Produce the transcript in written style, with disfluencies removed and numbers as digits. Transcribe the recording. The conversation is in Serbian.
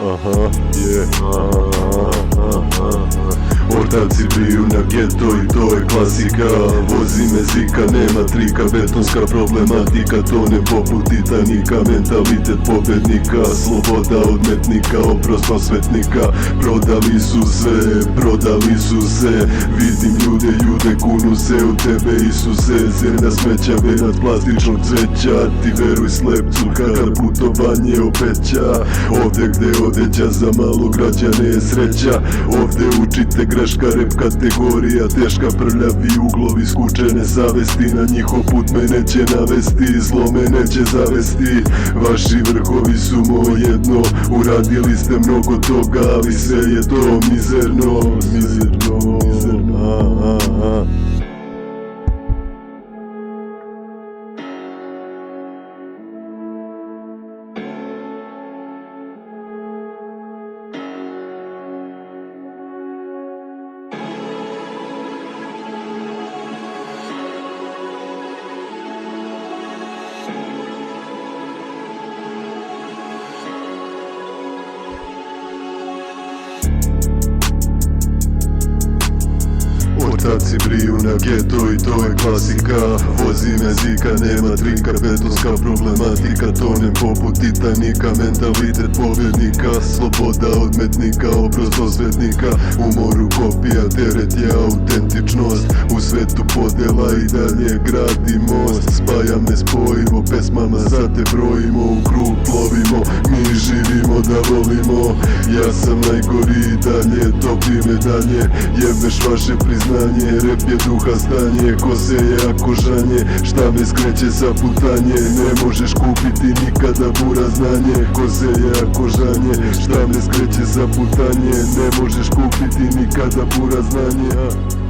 Aha, Ortaci briju na geto i to je klasika. Vozi me zika, nema trika, betonska problematika. Tonem poput Titanika, mentalitet pobednika. Sloboda odmetnika, oprost osvetnika. Prodali su se. Vidim ljude, kunu se u tebe, Isuse. Zemlja smeća, venat plastičnog cveća. Ti veruj slepcu kada putovanje obeća. Ovde gde odeća za malo građane je sreća. Ovde učite greška, rep kategorija teška. Prljavi uglovi, skučene savesti. Na njihov put me neće navesti, zlo me neće zavesti. Vaši vrhovi su moje dno. Uradili ste mnogo toga, ali sve je to mizerno. Ortaci briju na geto i to je klasika. Vozi me zika, nema trika, betonska problematika. Tonem poput Titanika, mentalitet pobednika. Sloboda odmetnika, oprost osvetnika. Umoru kopija, teret je autentičnost. U svetu podela i dalje gradi most. Spaja me spojivo, pesmama za te brojimo. U krug plovimo, mi živimo da volimo. Ja sam najgori i dalje, topi me dalje. Jebeš vaše priznanje, rep je duha stanje. Ko se je ako žanje, šta me skreće sa putanje. Ne možeš kupiti nikada bura znanje. Ko se je ako žanje, šta me skreće sa putanje. Ne možeš kupiti nikada bura znanje.